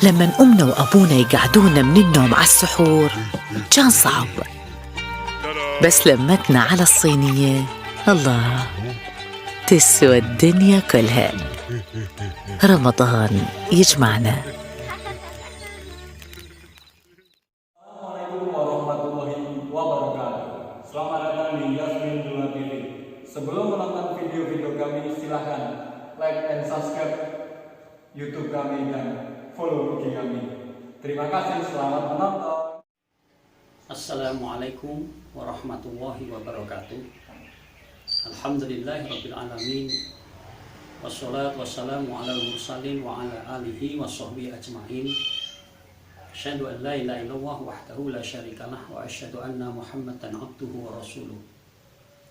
لما أمنا وأبونا يقعدونا من النوم على السحور كان صعب، بس لمتنا على الصينية الله تسوى الدنيا كلها. رمضان يجمعنا. Assalamualaikum warahmatullahi wabarakatuh. Selamat datang di Yasmin Dula TV. Sebelum menonton video-video kami, silahkan like and subscribe YouTube kami dan follow IG kami. Terima kasih, selamat menonton. Assalamualaikum warahmatullahi wabarakatuh. Alhamdulillahirabbil alamin. Wassalatu wassalamu ala mursalin wa ala alihi washabbihi ajmain. Asyhadu an la ilaha illallah wahdahu la syarikalah wa asyhadu anna Muhammadan abduhu wa rasuluh.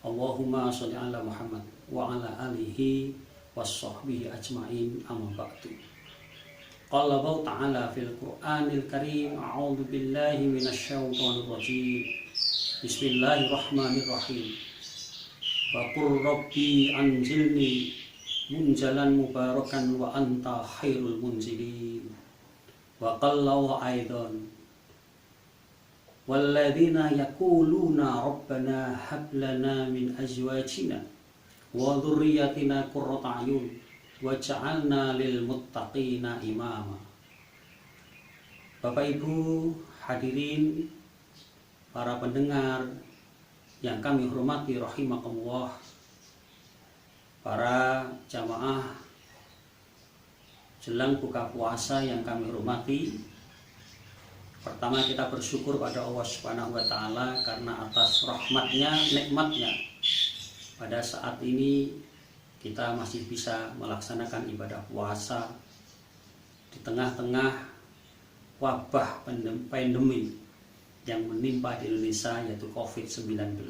Allahumma shalli ala Muhammad wa ala alihi washabbihi ajmain. Amma ba'du. Qala Allah Ta'ala fil Qur'anil Karim, a'udzu billahi minasyaitonir rajim. Bismillahirrahmanirrahim. Wa qur rabbi anzilni munjalan mubarakan wa anta khairul munzilin. Wa qalla aidan walladzina yaquluna rabbana hab lana min azwajina wa dhurriyyatina qurrata a'yun waj'alna lil muttaqina imama. Bapak Ibu hadirin, para pendengar yang kami hormati rahimakumullah, para jamaah jelang buka puasa yang kami hormati. Pertama, kita bersyukur pada Allah Subhanahu wa taala karena atas rahmatnya, nikmatnya pada saat ini kita masih bisa melaksanakan ibadah puasa di tengah-tengah wabah pandemi yang menimpa di Indonesia, yaitu COVID-19.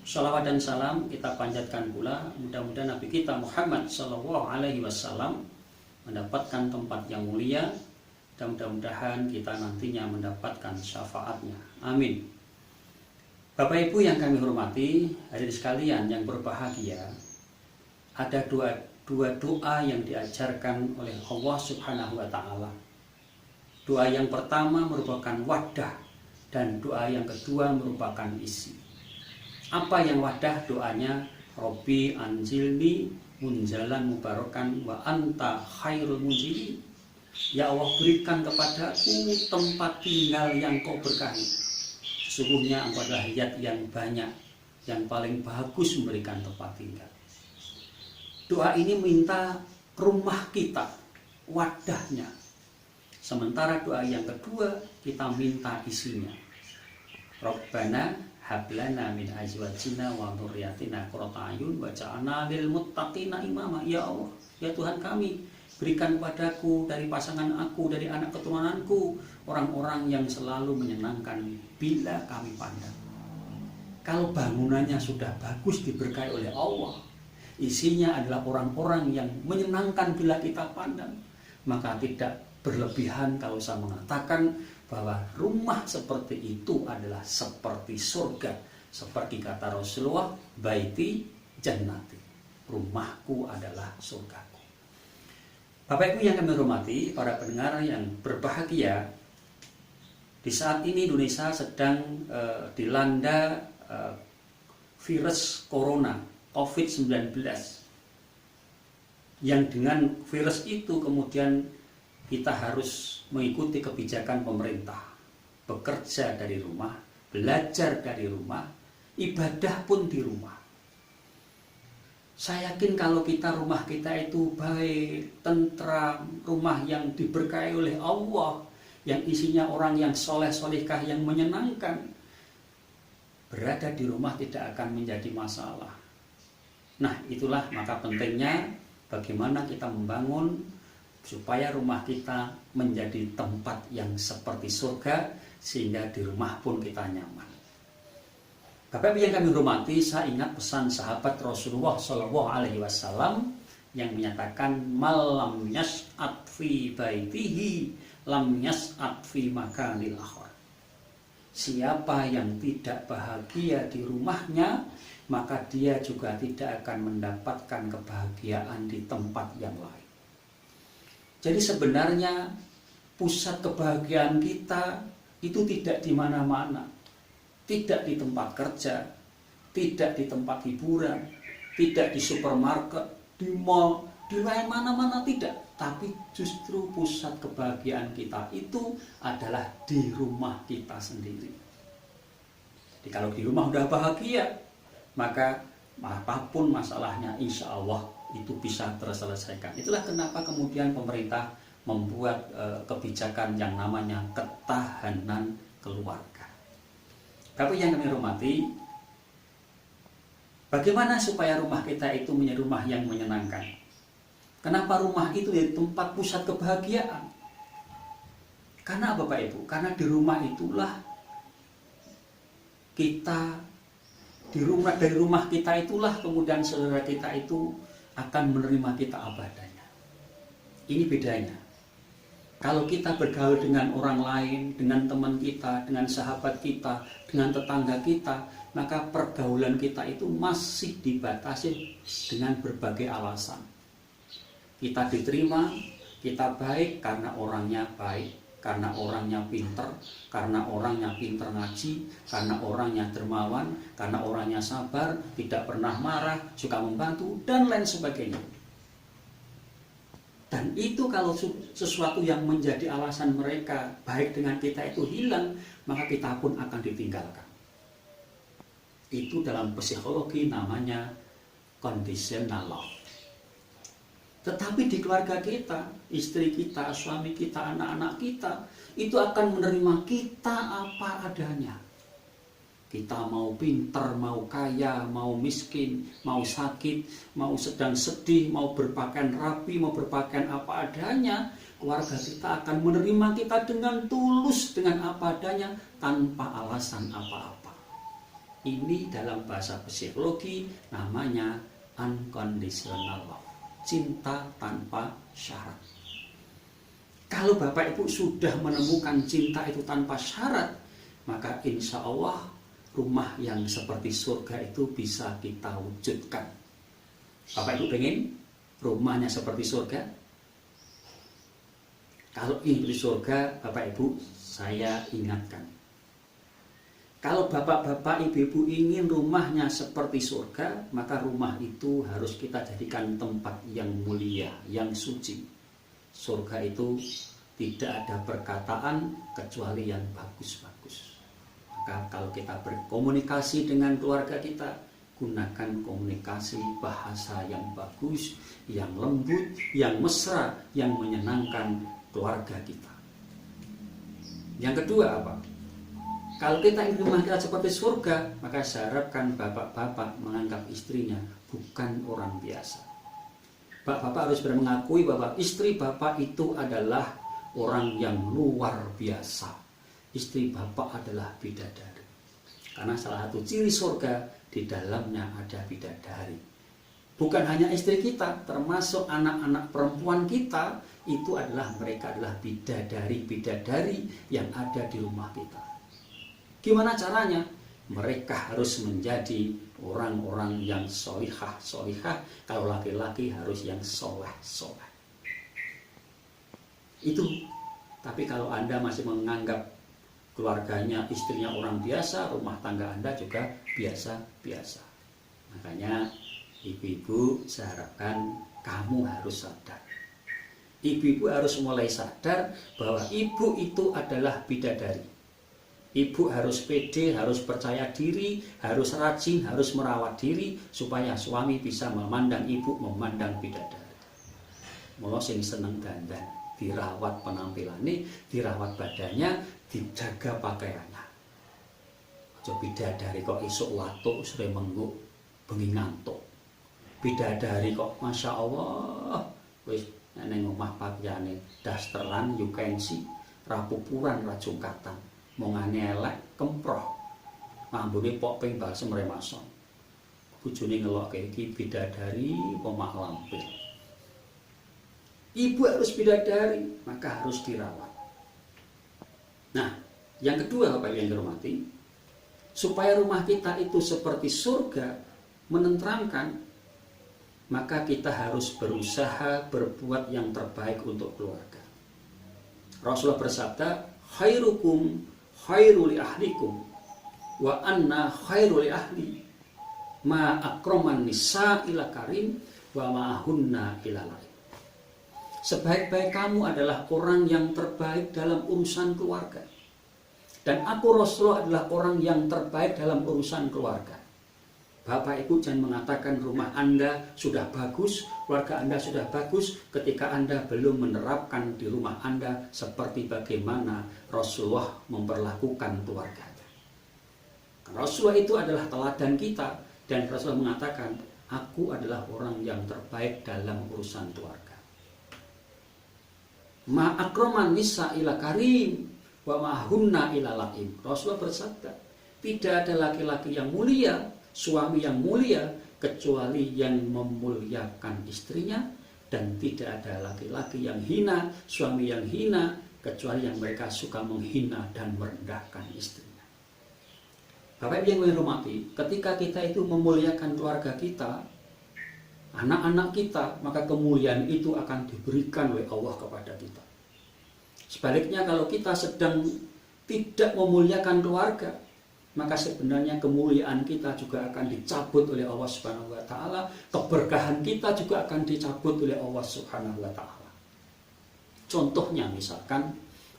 Shalawat dan salam kita panjatkan pula, mudah-mudahan Nabi kita Muhammad SAW mendapatkan tempat yang mulia, dan mudah-mudahan kita nantinya mendapatkan syafaatnya. Amin. Bapak Ibu yang kami hormati, hadirin sekalian yang berbahagia, ada dua doa yang diajarkan oleh Allah Subhanahu wa taala. Doa yang pertama merupakan wadah dan doa yang kedua merupakan isi. Apa yang wadah? Doanya Robbi anzilni munjalan mubarakan wa anta khairul munzilin. Ya Allah, berikan kepadaku tempat tinggal yang kau berkahi. Sesungguhnya engkau adalah zat yang banyak, yang paling bagus memberikan tempat tinggal. Doa ini minta rumah kita, wadahnya. Sementara doa yang kedua kita minta isinya. Rabbana hablana min azwajina wa dzurriyyatina qurrata a'yun waj'alna lil muttaqina imama. Ya Allah, ya Tuhan kami, berikan padaku dari pasangan aku, dari anak keturunanku, orang-orang yang selalu menyenangkan bila kami pandang. Kalau bangunannya sudah bagus, diberkahi oleh Allah, isinya adalah orang-orang yang menyenangkan bila kita pandang, maka tidak berlebihan kalau saya mengatakan bahwa rumah seperti itu adalah seperti surga. Seperti kata Rasulullah, baiti jannati, rumahku adalah surgaku. Bapak Ibu yang kami hormati, para pendengar yang berbahagia, di saat ini Indonesia sedang dilanda virus corona COVID-19, yang dengan virus itu kemudian kita harus mengikuti kebijakan pemerintah, bekerja dari rumah, belajar dari rumah, ibadah pun di rumah. Saya yakin kalau rumah kita itu baik, tentram, rumah yang diberkahi oleh Allah, yang isinya orang yang soleh-solehkah, yang menyenangkan, berada di rumah tidak akan menjadi masalah. Nah, itulah maka pentingnya bagaimana kita membangun supaya rumah kita menjadi tempat yang seperti surga, sehingga di rumah pun kita nyaman. Bapak Ibu yang kami hormati, saya ingat pesan sahabat Rasulullah SAW yang menyatakan malam yas'at fi baitihi lam yas'at fi makanil akhir. Siapa yang tidak bahagia di rumahnya, maka dia juga tidak akan mendapatkan kebahagiaan di tempat yang lain. Jadi sebenarnya pusat kebahagiaan kita itu tidak di mana-mana. Tidak di tempat kerja, tidak di tempat hiburan, tidak di supermarket, di mall, di lain mana-mana tidak. Tapi justru pusat kebahagiaan kita itu adalah di rumah kita sendiri. Jadi kalau di rumah udah bahagia, maka apapun masalahnya insya Allah itu bisa terselesaikan. Itulah kenapa kemudian pemerintah membuat kebijakan yang namanya ketahanan keluarga. Tapi yang kami hormati, bagaimana supaya rumah kita itu menjadi rumah yang menyenangkan? Kenapa rumah itu jadi tempat pusat kebahagiaan? Karena Bapak Ibu, karena di rumah itulah kita, dari rumah kita itulah kemudian saudara kita itu akan menerima kita apa adanya. Ini bedanya. Kalau kita bergaul dengan orang lain, dengan teman kita, dengan sahabat kita, dengan tetangga kita, maka pergaulan kita itu masih dibatasi dengan berbagai alasan. Kita diterima, kita baik karena orangnya baik, karena orangnya pinter, karena orangnya pinter ngaji, karena orangnya dermawan, karena orangnya sabar, tidak pernah marah, suka membantu, dan lain sebagainya. Dan itu kalau sesuatu yang menjadi alasan mereka baik dengan kita itu hilang, maka kita pun akan ditinggalkan. Itu dalam psikologi namanya conditional love. Tetapi di keluarga kita, istri kita, suami kita, anak-anak kita, itu akan menerima kita apa adanya. Kita mau pinter, mau kaya, mau miskin, mau sakit, mau sedang sedih, mau berpakaian rapi, mau berpakaian apa adanya, keluarga kita akan menerima kita dengan tulus, dengan apa adanya, tanpa alasan apa-apa. Ini dalam bahasa psikologi namanya unconditional love. Cinta tanpa syarat. Kalau Bapak Ibu sudah menemukan cinta itu tanpa syarat, maka insya Allah rumah yang seperti surga itu bisa kita wujudkan. Bapak Ibu pengen rumahnya seperti surga? Kalau ingin seperti surga, Bapak Ibu saya ingatkan. Kalau bapak-bapak, ibu-ibu ingin rumahnya seperti surga, maka rumah itu harus kita jadikan tempat yang mulia, yang suci. Surga itu tidak ada perkataan kecuali yang bagus-bagus. Maka kalau kita berkomunikasi dengan keluarga kita, gunakan komunikasi bahasa yang bagus, yang lembut, yang mesra, yang menyenangkan keluarga kita. Yang kedua apa? Kalau kita ingin rumah kita seperti surga, maka saya harapkan bapak-bapak menganggap istrinya bukan orang biasa. Bapak-bapak harus berani mengakui bahwa istri bapak itu adalah orang yang luar biasa. Istri bapak adalah bidadari. Karena salah satu ciri surga, di dalamnya ada bidadari. Bukan hanya istri kita, termasuk anak-anak perempuan kita, itu adalah mereka adalah bidadari-bidadari yang ada di rumah kita. Gimana caranya? Mereka harus menjadi orang-orang yang solihah. Kalau laki-laki harus yang soleh. Itu. Tapi kalau Anda masih menganggap keluarganya, istrinya orang biasa, rumah tangga Anda juga biasa-biasa. Makanya ibu-ibu, saya harapkan kamu harus sadar. Ibu-ibu harus mulai sadar bahwa ibu itu adalah bidadari. Ibu harus pede, harus percaya diri, harus rajin, harus merawat diri supaya suami bisa memandang ibu, memandang bidadari. Mula sing seneng dandan, dirawat penampilannya, dirawat badannya, dijaga pakaiannya. Aja bidadari kok esuk watuk sore mengguk bengi ngantuk. Bidadari kok Masya Allah wis neng omah pakaiane dasteran you can see, rapupuran rajungkatan. Mongane elek kemproh. Ambune pok ping balsem remason. Bojone ngelokke iki bidadari pemak lampir. Ibu harus bidadari, maka harus dirawat. Nah, yang kedua Bapak yang dihormati, supaya rumah kita itu seperti surga, menenteramkan, maka kita harus berusaha berbuat yang terbaik untuk keluarga. Rasulullah bersabda, khairukum khairu li ahlikum wa anna khairu li ahli ma akraman nisa ila karim wa ma'ahunna ila lain. Sebaik-baik kamu adalah orang yang terbaik dalam urusan keluarga. Dan aku Rasulullah adalah orang yang terbaik dalam urusan keluarga. Bapak Ibu jangan mengatakan rumah Anda sudah bagus, keluarga Anda sudah bagus, ketika Anda belum menerapkan di rumah Anda seperti bagaimana Rasulullah memperlakukan keluarganya. Rasulullah itu adalah teladan kita, dan Rasulullah mengatakan, aku adalah orang yang terbaik dalam urusan keluarga. Ma akraman nisa ila karim wa ma'hunna ila laim. Rasulullah bersabda, tidak ada laki-laki yang mulia, suami yang mulia, kecuali yang memuliakan istrinya, dan tidak ada laki-laki yang hina, suami yang hina, kecuali yang mereka suka menghina dan merendahkan istrinya. Bapak Ibu yang dihormati, ketika kita itu memuliakan keluarga kita, anak-anak kita, maka kemuliaan itu akan diberikan oleh Allah kepada kita. Sebaliknya kalau kita sedang tidak memuliakan keluarga, maka sebenarnya kemuliaan kita juga akan dicabut oleh Allah Subhanahu wa taala, keberkahan kita juga akan dicabut oleh Allah Subhanahu wa taala. Contohnya misalkan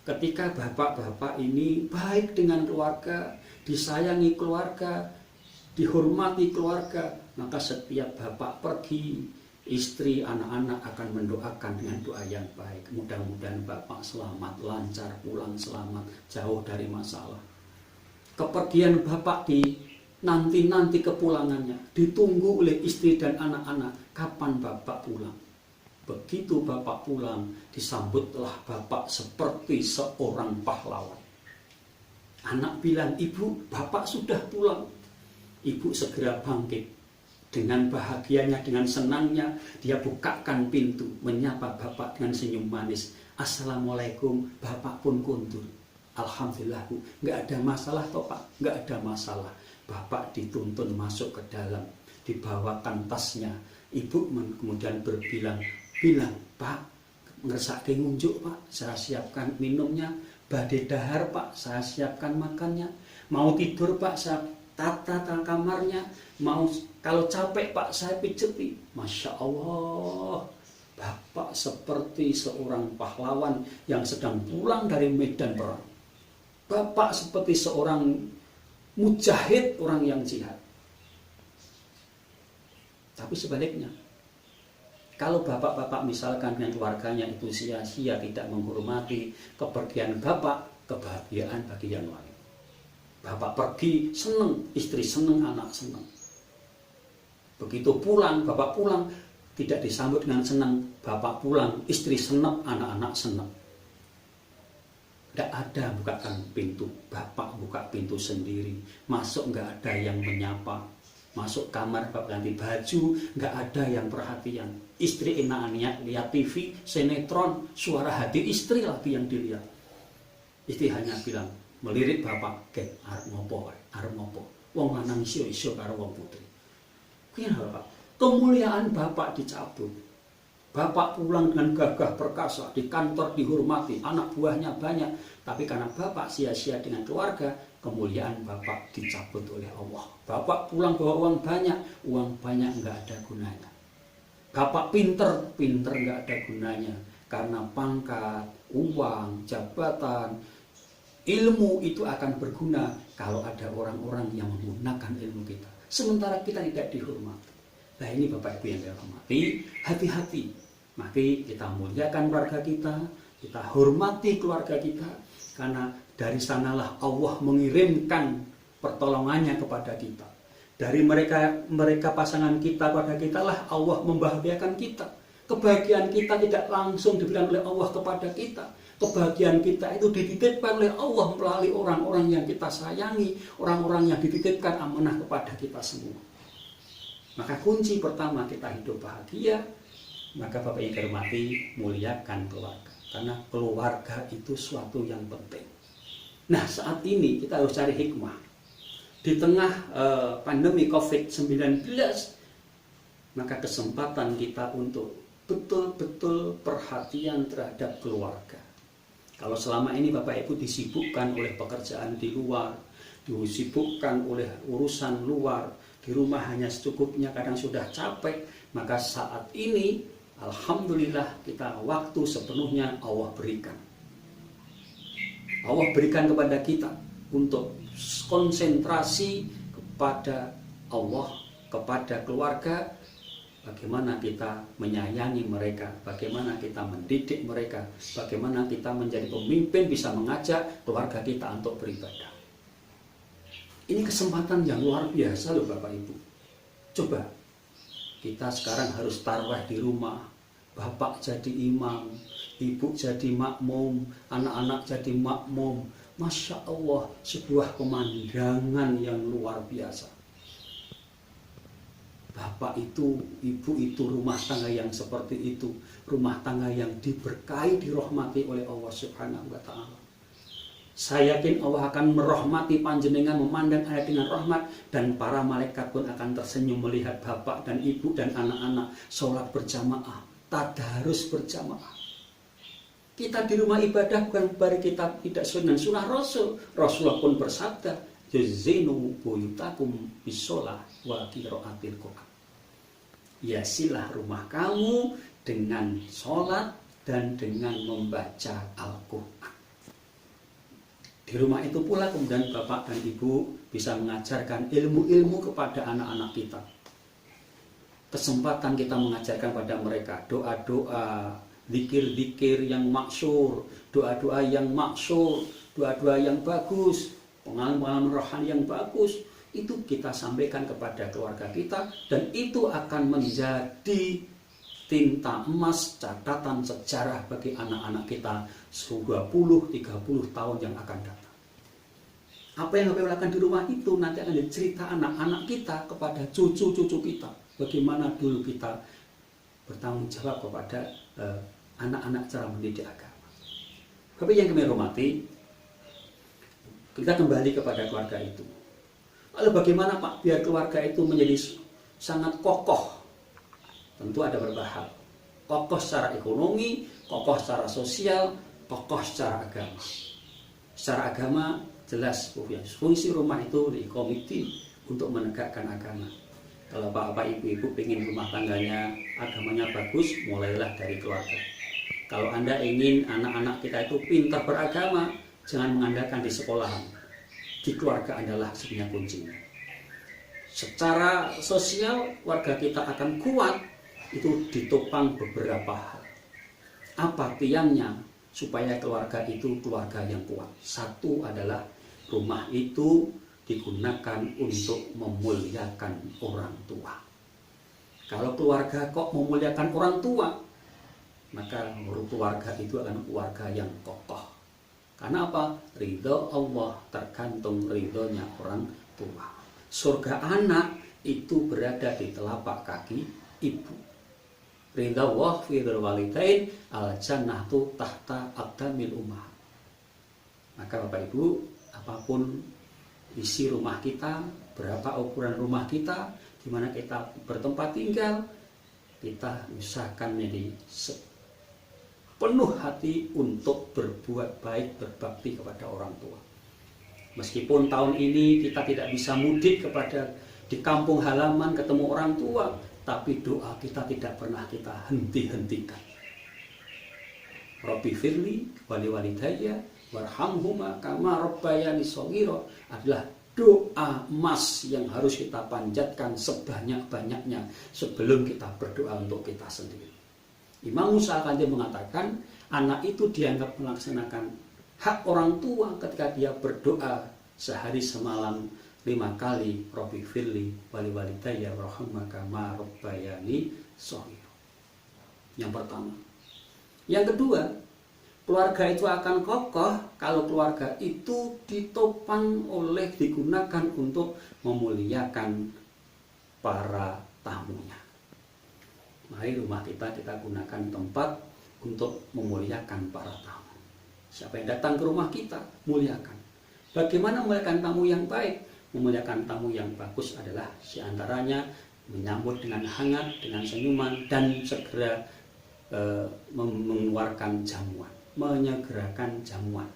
ketika bapak-bapak ini baik dengan keluarga, disayangi keluarga, dihormati keluarga, maka setiap bapak pergi, istri, anak-anak akan mendoakan dengan doa yang baik. Mudah-mudahan bapak selamat, lancar, pulang selamat, jauh dari masalah. Kepergian bapak di nanti kepulangannya ditunggu oleh istri dan anak-anak, kapan bapak pulang. Begitu bapak pulang, disambutlah bapak seperti seorang pahlawan. Anak bilang, ibu, bapak sudah pulang. Ibu segera bangkit. Dengan bahagianya, dengan senangnya, dia bukakan pintu, menyapa bapak dengan senyum manis. Assalamualaikum, bapak pun kuntur. Alhamdulillah, Bu, nggak ada masalah toh Pak, nggak ada masalah. Bapak dituntun masuk ke dalam, dibawakan tasnya. Ibu kemudian bilang, Pak, ngersake ngunjuk Pak, saya siapkan minumnya. Badai dahar Pak, saya siapkan makannya. Mau tidur Pak, saya tata kamarnya. Mau kalau capek Pak, saya pijeti. Masya Allah, Bapak seperti seorang pahlawan yang sedang pulang dari medan perang. Bapak seperti seorang mujahid, orang yang jihad. Tapi sebaliknya, kalau bapak-bapak misalkan dengan keluarganya itu sia-sia, tidak menghormati kepergian bapak, kebahagiaan bagi yang lain. Bapak pergi, senang, istri senang, anak senang. Begitu pulang, bapak pulang, tidak disambut dengan senang. Bapak pulang, istri senang, anak-anak senang. Tidak ada bukakan pintu, bapak buka pintu sendiri. Masuk nggak ada yang menyapa. Masuk kamar bapak ganti baju, nggak ada yang perhatian. Istri enak-enak lihat TV, sinetron, suara hati istri lagi yang dilihat. Istri hanya bilang, melirik bapak, arep ngopo. Wong lanang iso karo wong putri. Kenapa Pak? Kemuliaan bapak dicabut. Bapak pulang dengan gagah perkasa, di kantor dihormati, anak buahnya banyak. Tapi karena bapak sia-sia dengan keluarga, kemuliaan bapak dicabut oleh Allah. Bapak pulang bawa uang banyak nggak ada gunanya. Bapak pinter nggak ada gunanya. Karena pangkat, uang, jabatan, ilmu itu akan berguna kalau ada orang-orang yang menggunakan ilmu kita. Sementara kita tidak dihormati. Nah ini Bapak Ibu yang dihormati, hati-hati. Mari kita muliakan keluarga kita hormati keluarga kita, karena dari sanalah Allah mengirimkan pertolongannya kepada kita. Dari mereka pasangan kita kepada kita lah Allah membahagiakan kita. Kebahagiaan kita tidak langsung diberikan oleh Allah kepada kita. Kebahagiaan kita itu dititipkan oleh Allah melalui orang-orang yang kita sayangi, orang-orang yang dititipkan amanah kepada kita semua. Maka kunci pertama kita hidup bahagia, maka Bapak yang dihormati, muliakan keluarga. Karena keluarga itu suatu yang penting. Nah saat ini kita harus cari hikmah. Di tengah pandemi COVID-19, maka kesempatan kita untuk betul-betul perhatian terhadap keluarga. Kalau selama ini Bapak Ibu disibukkan oleh pekerjaan di luar, disibukkan oleh urusan luar, di rumah hanya secukupnya, kadang sudah capek, maka saat ini alhamdulillah kita waktu sepenuhnya Allah berikan. Allah berikan kepada kita untuk konsentrasi kepada Allah, kepada keluarga, bagaimana kita menyayangi mereka, bagaimana kita mendidik mereka, bagaimana kita menjadi pemimpin bisa mengajak keluarga kita untuk beribadah. Ini kesempatan yang luar biasa loh Bapak Ibu. Coba, kita sekarang harus tarawih di rumah, bapak jadi imam, ibu jadi makmum, anak-anak jadi makmum. Masya Allah, sebuah pemandangan yang luar biasa. Bapak itu, ibu itu, rumah tangga yang seperti itu, rumah tangga yang diberkahi, dirahmati oleh Allah Subhanahu wa Ta'ala. Saya yakin Allah akan merahmati panjenengan, memandang Anda dengan rahmat, dan para malaikat pun akan tersenyum melihat bapak dan ibu dan anak-anak sholat berjamaah, tadarus berjamaah. Kita di rumah ibadah bukan berarti kita tidak sesuai dengan sunnah Rasul. Rasulullah pun bersabda, "Jazinu buyutakum bisolah wa qiraatil Qur'an." Hiasilah rumah kamu dengan sholat dan dengan membaca Al-Quran. Di rumah itu pula kemudian bapak dan ibu bisa mengajarkan ilmu-ilmu kepada anak-anak kita. Kesempatan kita mengajarkan pada mereka doa-doa, zikir-zikir yang maksur, doa-doa yang maksur, doa-doa yang bagus, pengalaman rohani yang bagus, itu kita sampaikan kepada keluarga kita, dan itu akan menjadi tinta emas, catatan sejarah bagi anak-anak kita 20-30 tahun yang akan datang. Apa yang Bapak lakukan di rumah itu nanti akan jadi cerita anak-anak kita kepada cucu-cucu kita. Bagaimana dulu kita bertanggung jawab kepada anak-anak cara mendidik agama. Bapak yang kami hormati, kita kembali kepada keluarga itu. Lalu bagaimana Pak biar keluarga itu menjadi sangat kokoh? Tentu ada beberapa hal. Kokoh secara ekonomi, kokoh secara sosial, kokoh secara agama. Secara agama jelas fungsi rumah itu di komite untuk menegakkan agama. Kalau bapak ibu-ibu ingin rumah tangganya agamanya bagus, mulailah dari keluarga. Kalau Anda ingin anak-anak kita itu pintar beragama, jangan mengandalkan di sekolahan. Di keluarga adalah sebenarnya kuncinya. Secara sosial, warga kita akan kuat, itu ditopang beberapa hal. Apa tiangnya supaya keluarga itu keluarga yang kuat? Satu adalah rumah itu digunakan untuk memuliakan orang tua. Kalau keluarga kok memuliakan orang tua, maka keluarga itu akan keluarga yang kokoh. Karena apa? Ridho Allah tergantung ridhonya orang tua. Surga anak itu berada di telapak kaki ibu. Ridho Allah firul walidain al jannatu tahta aqdamil ummah. Maka Bapak Ibu, apapun isi rumah kita, berapa ukuran rumah kita, di mana kita bertempat tinggal, kita usahakan menjadi penuh hati untuk berbuat baik, berbakti kepada orang tua. Meskipun tahun ini kita tidak bisa mudik kepada di kampung halaman ketemu orang tua, tapi doa kita tidak pernah kita henti-hentikan. Rabbi firli wali walidayya warhamhuma kama rabbayani shaghira adalah doa emas yang harus kita panjatkan sebanyak-banyaknya sebelum kita berdoa untuk kita sendiri. Imam Musa al-Kadzim mengatakan anak itu dianggap melaksanakan hak orang tua ketika dia berdoa sehari semalam 5 kali Rabbi firli wali walidayya warhamhuma kama rabbayani shaghira. Yang pertama. Yang kedua, keluarga itu akan kokoh kalau keluarga itu ditopang oleh digunakan untuk memuliakan para tamunya. Mari rumah kita gunakan tempat untuk memuliakan para tamu. Siapa yang datang ke rumah kita, muliakan. Bagaimana memuliakan tamu yang baik? Memuliakan tamu yang bagus adalah diantaranya menyambut dengan hangat, dengan senyuman, dan segera mengeluarkan jamuan, menyegerakan jamuan.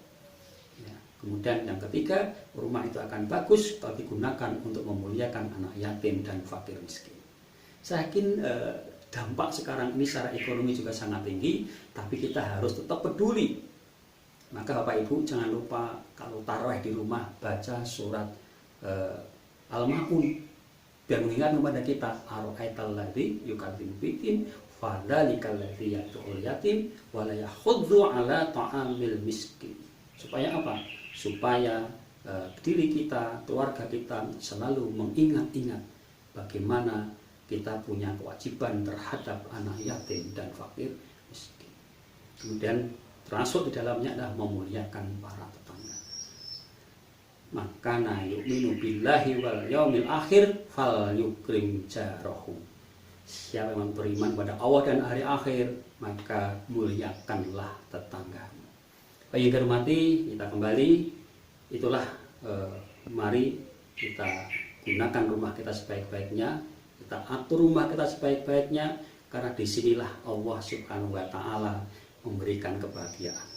Ya. Kemudian yang ketiga, rumah itu akan bagus kalau digunakan untuk memuliakan anak yatim dan fakir miskin. Saya yakin dampak sekarang ini secara ekonomi juga sangat tinggi, tapi kita harus tetap peduli. Maka Bapak Ibu jangan lupa kalau tarawih di rumah baca surat Al-Ma'un, biar mengingat kepada kita ara'aital ladzi yukadzibu biddin fadzalikal ladzi yad'ul yatim wa la yahuddu 'ala ta'amil miskin. Supaya apa? Supaya diri kita, keluarga kita selalu mengingat-ingat bagaimana kita punya kewajiban terhadap anak yatim dan fakir miskin. Kemudian termasuk di dalamnya adalah memuliakan para tetangga. Maka yu'minu billahi wal yaumil akhir fal yukrim jarahu. Siapa yang beriman pada Allah dan hari akhir, maka muliakanlah tetanggamu. Bagi yang hormati, kita kembali, itulah mari kita gunakan rumah kita sebaik-baiknya, kita atur rumah kita sebaik-baiknya, karena disinilah Allah Subhanahu wa Ta'ala memberikan kebahagiaan.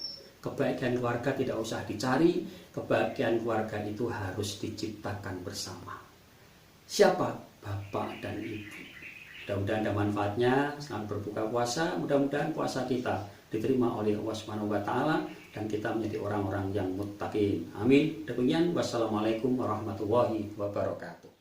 Kebahagiaan keluarga tidak usah dicari, kebahagiaan keluarga itu harus diciptakan bersama. Siapa? Bapak dan Ibu. Mudah-mudahan ada manfaatnya. Selamat berbuka puasa. Mudah-mudahan puasa kita diterima oleh Allah Subhanahu wa Ta'ala dan kita menjadi orang-orang yang muttaqin. Amin. Demikian. Wassalamualaikum warahmatullahi wabarakatuh.